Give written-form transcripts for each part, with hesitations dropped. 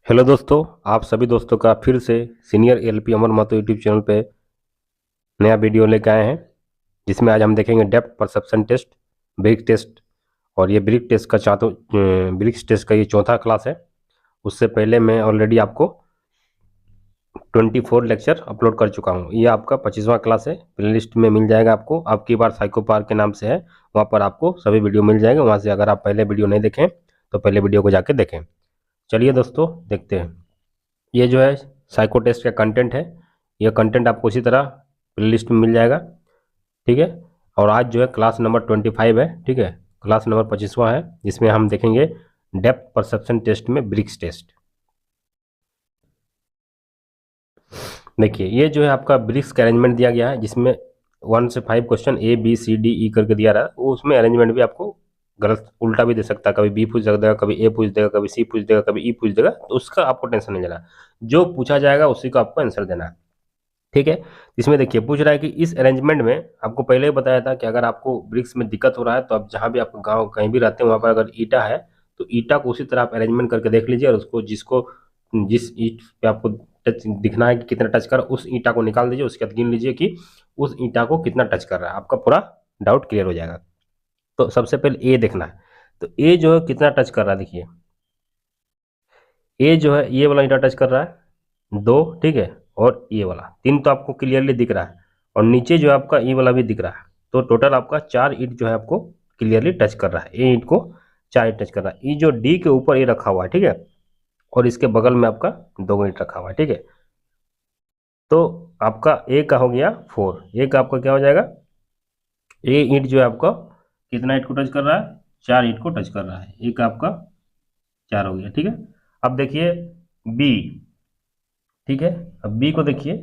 Hello दोस्तों, आप सभी दोस्तों का फिर से सीनियर एलपी अमर महतो यूट्यूब चैनल पे नया वीडियो लेकर आए हैं, जिसमें आज हम देखेंगे depth perception test, brick test. और ये ब्रिक टेस्ट का ब्रिक्स टेस्ट का ये चौथा क्लास है। उससे पहले मैं ऑलरेडी आपको 24 लेक्चर अपलोड कर चुका हूँ। ये आपका 25वां क्लास है। प्ले लिस्ट में मिल जाएगा आपको, आपकी बार साइको पार्क के नाम से है, वहाँ पर आपको सभी वीडियो मिल जाएंगे। वहाँ से अगर आप पहले वीडियो नहीं देखें तो पहले वीडियो को जाके देखें। चलिए दोस्तों, देखते हैं। ये जो है साइको टेस्ट का कंटेंट है। यह कंटेंट आपको इसी तरह प्लेलिस्ट में मिल जाएगा, ठीक है। और आज जो है क्लास नंबर 25 है, ठीक है। क्लास नंबर 25वां है, जिसमें हम देखेंगे डेप्थ परसेप्शन टेस्ट में ब्रिक्स टेस्ट। देखिए, ये जो है आपका ब्रिक्स का अरेंजमेंट दिया गया है, जिसमें 1 से 5 question A B C D E करके दिया रहा है। वो उसमें अरेंजमेंट भी आपको गलत उल्टा भी दे सकता है, कभी बी पूछ देगा, कभी ए पूछ देगा, कभी सी पूछ देगा, कभी ई पूछ देगा। तो उसका आपको टेंशन नहीं लेना, जो पूछा जाएगा उसी को आपको आंसर देना है, ठीक है। इसमें देखिए पूछ रहा है कि इस अरेंजमेंट में, आपको पहले ही बताया था कि अगर आपको ब्रिक्स में दिक्कत हो रहा है तो आप जहाँ भी आप गांव कहीं भी रहते हैं वहाँ पर अगर ईटा है तो ईटा को उसी तरह आप अरेंजमेंट करके देख लीजिए, और उसको जिस ईट पे आपको टच दिखना है कि कितना टच कर रहा है, उस ईटा को निकाल दीजिए। उसके बाद गिन लीजिए कि उस ईटा को कितना टच कर रहा है, आपका पूरा डाउट क्लियर हो जाएगा। तो सबसे पहले ए देखना है। तो ए जो है कितना टच कर रहा है, देखिए ए जो है ये वाला ईटा टच कर रहा है 2, ठीक है। और ये वाला 3 तो आपको क्लियरली दिख रहा है, और नीचे जो आपका ई वाला भी दिख रहा है। तो टोटल आपका 4 ईंट जो है आपको क्लियरली टच कर रहा है। ए ईंट को 4 ईंट टच कर रहा है। ई जो डी के ऊपर ये रखा हुआ है, ठीक है। और इसके बगल में आपका 2 ईंट रखा हुआ है, ठीक है। तो आपका ए का हो गया 4। ए का आपका क्या हो जाएगा, ए ईंट जो है आपका कितना ईंट को टच कर रहा है, 4 ईंट को टच कर रहा है। ए का आपका 4 हो गया, ठीक है। अब देखिए बी, ठीक है। अब बी को देखिए,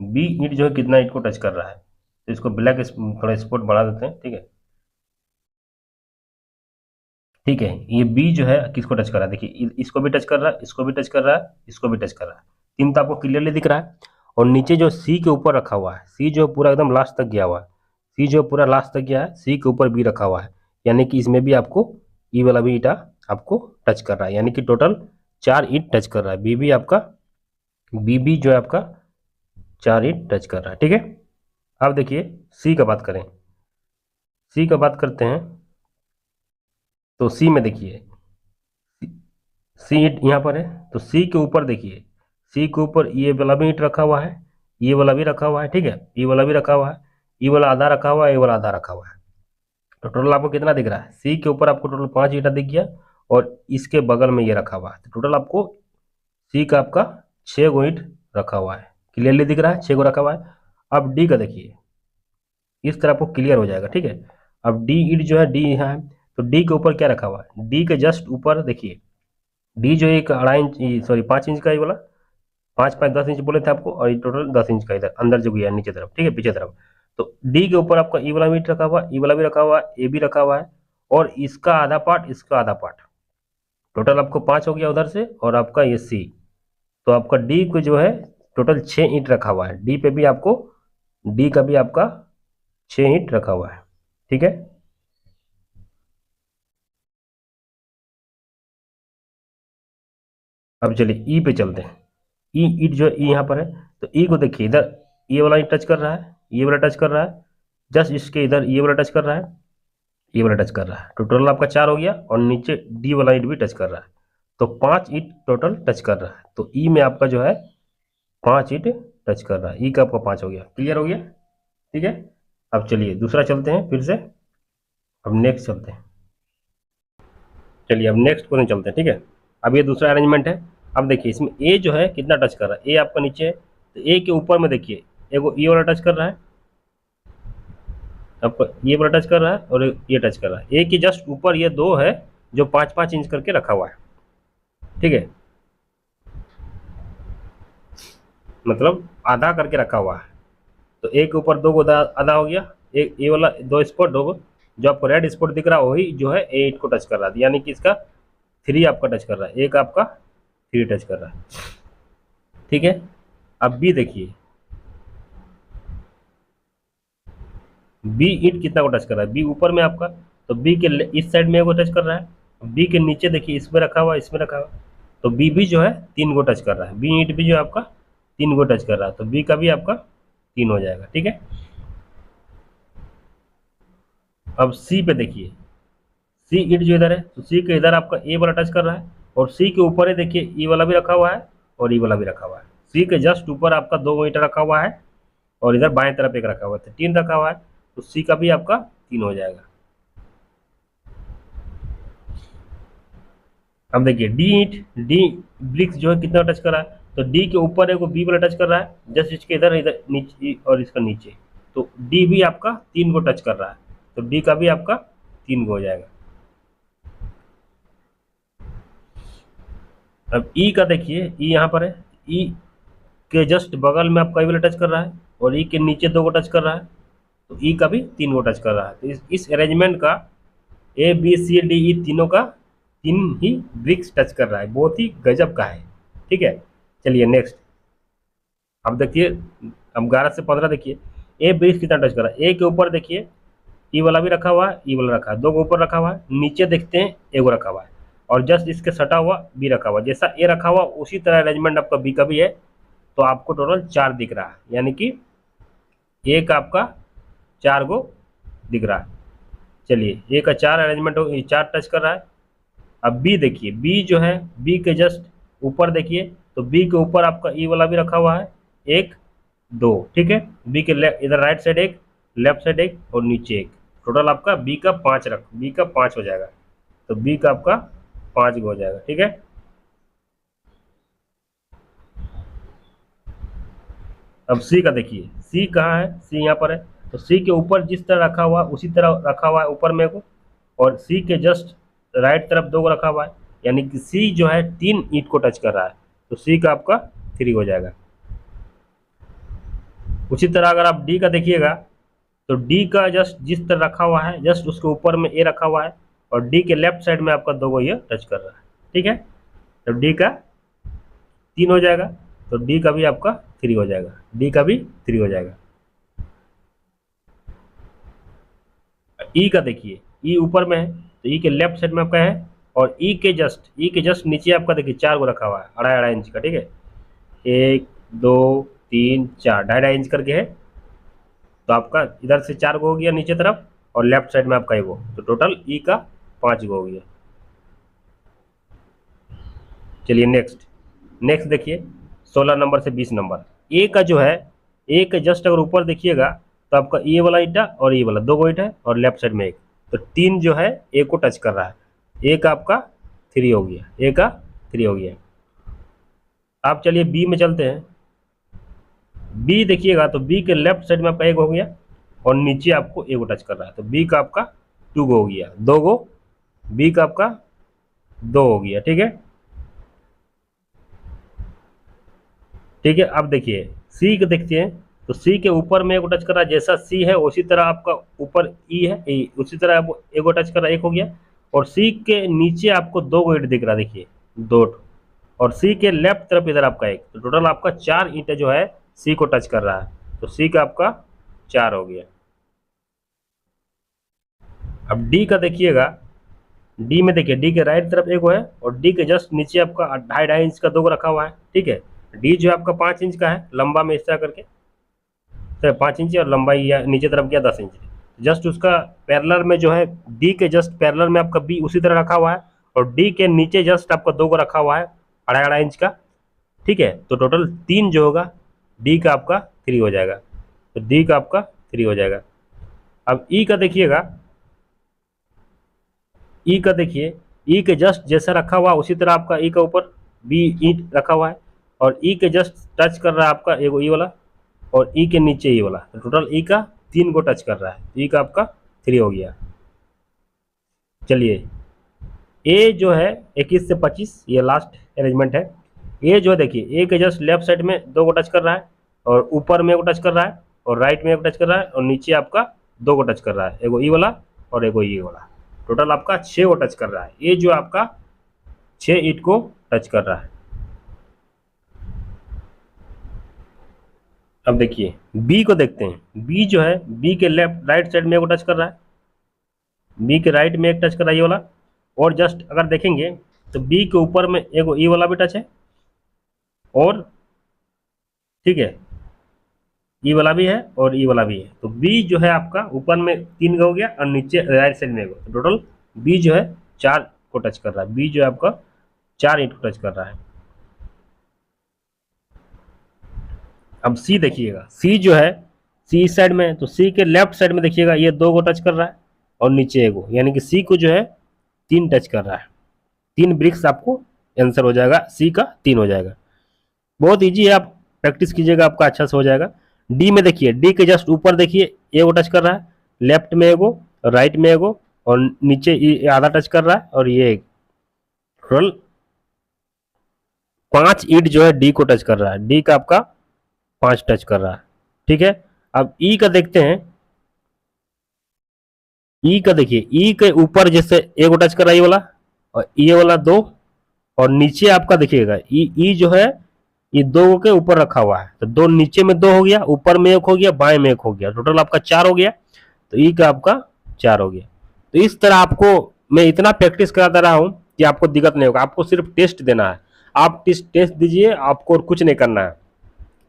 बी ईंट जो है कितना ईंट को टच कर रहा है। तो इसको ब्लैक थोड़ा स्पॉट बढ़ा देते हैं, ठीक है। ठीक है, ये बी जो है किसको टच कर रहा है, देखिए इसको भी टच कर रहा है, इसको भी टच कर रहा है, इसको भी टच कर रहा है। 3 तो आपको क्लियरली दिख रहा है। और नीचे जो सी के ऊपर रखा हुआ है, सी जो पूरा एकदम लास्ट तक गया हुआ है, सी जो पूरा लास्ट तक गया है, सी के ऊपर बी रखा हुआ है। यानी कि इसमें भी आपको ई वाला भी ईटा आपको टच कर रहा है, यानी कि टोटल 4 ईंट टच कर रहा है। बी भी आपका, बी भी जो है आपका 4 ईंट टच कर रहा है, ठीक है। अब देखिए सी का बात करें, सी का बात करते हैं। तो सी में देखिए, सी ईंट यहाँ पर है, तो सी के ऊपर देखिए, सी के ऊपर ये वाला भी ईंट रखा हुआ है, ये वाला भी रखा हुआ है, ठीक है। ये वाला भी रखा हुआ है, ये वाला आधा रखा हुआ है, ये वाला आधा रखा हुआ है। तो टोटल आपको कितना दिख रहा है, सी के ऊपर आपको टोटल 5 ईंटा दिख गया, और इसके बगल में ये रखा हुआ है। तो टोटल आपको सी का आपका 6 गो ईंट रखा हुआ है, क्लियरली दिख रहा है 6 गो रखा हुआ है। अब डी का देखिए, इस तरह आपको क्लियर हो जाएगा, ठीक है। अब डी ईंट जो है, डी यहाँ है, तो डी के ऊपर क्या रखा हुआ है, डी के जस्ट ऊपर देखिए, डी जो एक 2.5 इंच, सॉरी 5 इंच का, ये वाला 5 5 10 इंच बोले थे आपको, और ये टोटल 10 इंच का इधर अंदर जो गया नीचे तरफ, ठीक है, पीछे तरफ। तो डी के ऊपर आपका ई वाला मीट रखा हुआ है, ई वाला भी रखा हुआ है, ए भी रखा हुआ है, और इसका आधा पार्ट, इसका आधा पार्ट, टोटल आपको 5 हो गया उधर से, और आपका ये सी। तो आपका डी को जो है टोटल 6 ईंट रखा हुआ है। डी पे भी आपको, डी का भी आपका 6 ईंट रखा हुआ है, ठीक है। अब चलिए ई पे चलते हैं। ई ईट जो ई यहाँ पर है, तो ई को देखिए, इधर ये वाला टच कर रहा है, ये वाला टच कर रहा है, जस्ट इसके इधर ये वाला टच कर रहा है, ये वाला टच कर रहा है। तो टोटल आपका 4 हो गया, और नीचे डी वाला ईट भी टच कर रहा है। तो 5 ईट टोटल टच कर रहा है। तो ई में आपका जो है 5 ईट टच कर रहा है। ई का आपका 5 हो गया, क्लियर हो गया, ठीक है। अब चलिए दूसरा चलते हैं फिर से। अब नेक्स्ट चलते हैं, चलिए अब नेक्स्ट क्वेश्चन चलते हैं, ठीक है। अब ये दूसरा अरेंजमेंट है। अब देखिए इसमें ए जो है कितना टच कर रहा है, ए आपका नीचे है, तो ए के ऊपर में देखिए एगो ये वाला टच कर रहा है, आपका ये वाला टच कर रहा है, और ये टच कर रहा है। ए के जस्ट ऊपर ये 2 है जो 5 5 इंच करके रखा हुआ है, ठीक है, मतलब आधा करके रखा हुआ है। तो ए के ऊपर 2 को आधा हो गया, एक ये वाला 2 स्पॉट, 2 जो आपको रेड स्पॉट दिख रहा है वही जो है ए को टच कर रहा है, यानी कि इसका 3 आपका टच कर रहा है, एक आपका 3 टच कर रहा है, ठीक है। अब बी देखिए, बी ईट कितना को टच कर रहा है, बी ऊपर में आपका, तो बी के इस साइड में को टच कर रहा है, बी के नीचे देखिए इसमें रखा हुआ, इसमें रखा हुआ, तो बी भी जो है 3 को टच कर रहा है, बी ईंट भी जो है आपका 3 को टच कर रहा है, तो बी का भी आपका 3 हो जाएगा। ठीक है, अब सी पे देखिए, सी ईंट जो इधर है तो सी के इधर आपका ए वाला टच कर रहा है, और सी के ऊपर है देखिए ई वाला भी रखा हुआ है और ई वाला भी रखा हुआ है। सी के जस्ट ऊपर आपका 2 ईंट रखा हुआ है और इधर बाएं तरफ एक रखा हुआ है, तो 3 रखा हुआ है, तो सी का भी आपका 3 हो जाएगा। अब देखिए डी ईंट, डी ब्रिक्स जो है कितना टच कर रहा है, तो डी के ऊपर है वो बी वाला टच कर रहा है, जस्ट इसके इधर इधर नीचे और इसका नीचे, तो डी भी आपका 3 को टच कर रहा है, तो डी का भी आपका 3 को हो जाएगा। अब ई का देखिए, ई यहाँ पर है, ई के जस्ट बगल में आपका ई वाला टच कर रहा है और ई के नीचे 2 को टच कर रहा है, तो ई का भी 3 को टच कर रहा है, तो इस अरेंजमेंट का A B C D E तीनों का 3 ही ब्रिक्स टच कर रहा है, बहुत ही गजब का है। ठीक है, चलिए नेक्स्ट। अब देखिए, अब 11 से 15 देखिए, ए ब्रिक्स कितना टच कर रहा है, ए के ऊपर देखिए ई वाला भी रखा हुआ है, ई वाला रखा है, 2 के ऊपर रखा हुआ है, नीचे देखते हैं एगो रखा हुआ है, और जस्ट इसके सटा हुआ बी रखा हुआ है, जैसा ए रखा हुआ उसी तरह अरेंजमेंट आपका बी का भी है, तो आपको टोटल 4 दिख रहा है, यानी कि ए का आपका 4 गो दिख रहा है। चलिए ए का 4 अरेंजमेंट हो, 4 टच कर रहा है। अब बी देखिए, बी जो है बी के जस्ट ऊपर देखिए, तो बी के ऊपर आपका ई वाला भी रखा हुआ है, 1 2, ठीक है, बी के इधर राइट साइड 1, लेफ्ट साइड 1 और नीचे 1, टोटल आपका बी का 5 बी का 5 हो जाएगा, तो बी का आपका 5 हो जाएगा। ठीक है, अब सी का देखिए, सी कहाँ है, सी यहाँ पर है, तो सी के ऊपर जिस तरह रखा हुआ उसी तरह रखा हुआ है ऊपर में को, और सी के जस्ट राइट तरफ 2 को रखा हुआ है, यानी कि सी जो है 3 ईंट को टच कर रहा है, तो सी का आपका 3 हो जाएगा। उसी तरह अगर आप डी का देखिएगा, तो डी का जस्ट जिस तरह रखा हुआ है, जस्ट उसके ऊपर में ए रखा हुआ है, और डी के लेफ्ट साइड में आपका 2 को ये टच कर रहा है। ठीक है, तो डी का 3 हो जाएगा, तो डी का भी आपका 3 हो जाएगा, डी का भी 3 हो जाएगा। ई का देखिए, ई ऊपर में है, तो ई के लेफ्ट साइड में आपका है, और ई के जस्ट नीचे आपका देखिए 4 को रखा हुआ है, 2.5 इंच का। ठीक है, 1 2 3 4, 2.5 इंच करके है, तो आपका इधर से 4 को हो गया नीचे तरफ, और लेफ्ट साइड में आपका 1 गो, तो टोटल ई का 5 गो हो गया। चलिए नेक्स्ट, नेक्स्ट देखिए 16 नंबर से 20 नंबर, ए का जो है, ए के जस्ट अगर ऊपर देखिएगा, तो आपका ये वाला ईटा और ये वाला 2 गो ईटा है, और लेफ्ट साइड में 1, तो 3 जो है ए को टच कर रहा है, ए का आपका 3 हो गया, ए का 3 हो गया। आप चलिए बी में चलते हैं, बी देखिएगा, तो बी के लेफ्ट साइड में आपका 1 हो गया, और नीचे आपको ए को टच कर रहा है, तो बी का आपका 2 गो हो गया, 2 गो, बी का आपका 2 हो गया। ठीक है, ठीक है, अब देखिए सी को देखते हैं, तो सी के ऊपर में एगो टच कर रहा है, जैसा सी है उसी तरह आपका ऊपर ई है, उसी तरह आप एगो टच कर रहा है, 1 हो गया, और सी के नीचे आपको 2 गो ईंट दिख रहा है, देखिए 2, और सी के लेफ्ट तरफ इधर आपका 1, तो टोटल आपका 4 ईंट जो है सी को टच कर रहा है, तो सी का आपका 4 हो गया। अब डी का देखिएगा, डी में देखिए, डी के राइट तरफ 1 है, और डी के जस्ट नीचे आपका 2.5 इंच का 2 गो रखा हुआ है। ठीक है, डी जो है आपका 5 इंच का है लंबा में, इस तरह करके, तो 5 इंच, और लंबाई या नीचे तरफ गया 10 इंच, जस्ट उसका पैरेलल में जो है, डी के जस्ट पैरेलल में आपका बी उसी तरह रखा हुआ है, और डी के नीचे जस्ट आपका 2 को रखा हुआ है 2.5 इंच का। ठीक है, तो टोटल 3 जो होगा, डी का आपका 3 हो जाएगा, तो डी का आपका 3 हो जाएगा। अब ई का देखिएगा, ई का देखिए, ई के जस्ट जैसा रखा हुआ उसी तरह आपका ई का ऊपर बी ईंट रखा हुआ है, और ई के जस्ट टच कर रहा है आपका एगो ई वाला, और ई के नीचे ई वाला, तो टोटल ई का 3 को टच कर रहा है, ई का आपका 3 हो गया। चलिए ए जो है 21 से 25, ये लास्ट अरेंजमेंट है। ए जो है देखिए, ए के जस्ट लेफ्ट साइड में 2 को टच कर रहा है, और ऊपर में 1 को टच कर रहा है, और राइट में 1 को टच कर रहा है, और नीचे आपका 2 को टच कर रहा है, एगो ई वाला और एगो ई वाला, टोटल आपका 6 को टच कर रहा है, ये जो आपका 6 ईंट को टच कर रहा है। अब देखिए बी को देखते हैं, बी जो है, बी के लेफ्ट राइट साइड में 1 को टच कर रहा है, बी के राइट में 1 टच कर रहा है ये वाला, और जस्ट अगर देखेंगे तो बी के ऊपर में एक ई वाला भी टच है, और ठीक है ई वाला भी है और ई वाला भी है। तो बी जो है आपका ऊपर में 3 हो गया और नीचे राइट साइड में एक, तो टोटल बी जो है 4 को टच कर रहा है। बी जो है आपका 4 ईंट को टच कर रहा है। अब सी देखिएगा, सी जो है सी इस साइड में है, तो सी के लेफ्ट साइड में देखिएगा ये 2 को टच कर रहा है और नीचे एगो, यानी कि सी को जो है 3 टच कर रहा है। 3 ब्रिक्स आपको आंसर हो जाएगा, सी का 3 हो जाएगा। बहुत इजी है, आप प्रैक्टिस कीजिएगा आपका अच्छा से हो जाएगा। डी में देखिए, डी के जस्ट ऊपर देखिए एगो टच कर रहा है, लेफ्ट में एगो, राइट में एगो, और नीचे ये आधा टच कर रहा है, और ये टोटल 5 ईंट जो है डी को टच कर रहा है। डी का आपका 5 टच कर रहा है। ठीक है, अब ई का देखते हैं। ई का देखिए, ई के ऊपर जैसे एगो टच कर रहा है ये वाला, और ये वाला 2, और नीचे आपका देखिएगा ई जो है ये 2 के ऊपर रखा हुआ है, तो 2 नीचे में 2 हो गया, ऊपर में 1 हो गया, बाएं में 1 हो गया, टोटल आपका 4 हो गया। तो ई का आपका 4 हो गया। तो इस तरह आपको मैं इतना प्रैक्टिस कराता रहा हूं कि आपको दिक्कत नहीं होगा। आपको सिर्फ टेस्ट देना है, आप टेस्ट दीजिए, आपको और कुछ नहीं करना है।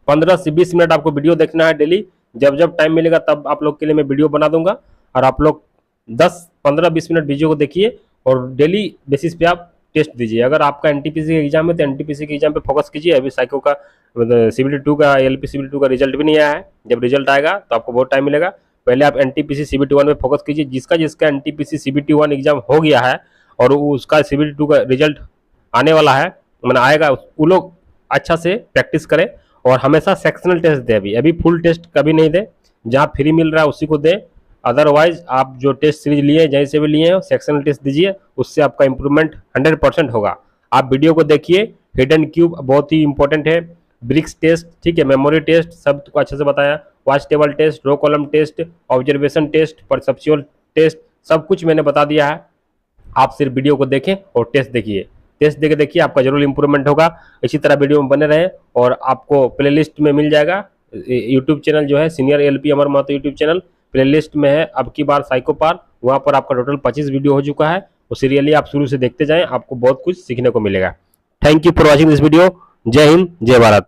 15 से 20 मिनट आपको वीडियो देखना है डेली, जब जब टाइम मिलेगा तब आप लोग के लिए मैं वीडियो बना दूंगा, और आप लोग 10, 15, 20 मिनट वीडियो को देखिए और डेली बेसिस पे आप टेस्ट दीजिए। अगर आपका एनटीपीसी का एग्जाम है तो एनटीपीसी के एग्जाम पे फोकस कीजिए। अभी साइको का सीबीटी 2 का एलपी सीबीटी 2 का रिजल्ट भी नहीं आया है, जब रिजल्ट आएगा तो आपको बहुत टाइम मिलेगा। पहले आप एनटीपीसी सीबीटी 1 में फोकस कीजिए। जिसका जिसका एनटीपीसी सीबीटी 1 एग्जाम हो गया है और उसका सीबीटी 2 का रिजल्ट आने वाला है, मैंने आएगा, वो लोग अच्छा से प्रैक्टिस करें और हमेशा सेक्शनल टेस्ट दे। अभी फुल टेस्ट कभी नहीं दे, जहाँ फ्री मिल रहा है उसी को दे। अदरवाइज आप जो टेस्ट सीरीज लिए जहीं से भी लिए हो सेक्शनल टेस्ट दीजिए, उससे आपका इंप्रूवमेंट 100% होगा। आप वीडियो को देखिए, हिडन क्यूब बहुत ही इंपॉर्टेंट है, ब्रिक्स टेस्ट, ठीक है, मेमोरी टेस्ट सब को अच्छे से बताया, watch table test, row column test, observation test, perceptual test, सब कुछ मैंने बता दिया है। आप सिर्फ वीडियो को देखें और टेस्ट देखिए, टेस्ट देके देखिए, आपका जरूर इंप्रूवमेंट होगा। इसी तरह वीडियो में बने रहे और आपको प्लेलिस्ट में मिल जाएगा। यूट्यूब चैनल जो है सीनियर एलपी अमर महतो यूट्यूब चैनल, प्लेलिस्ट में है अब की बार साइको पार, वहाँ पर आपका टोटल 25 वीडियो हो चुका है। वो सीरियली आप शुरू से देखते जाएं, आपको बहुत कुछ सीखने को मिलेगा। Thank you for watching this video. जय हिंद, जय भारत।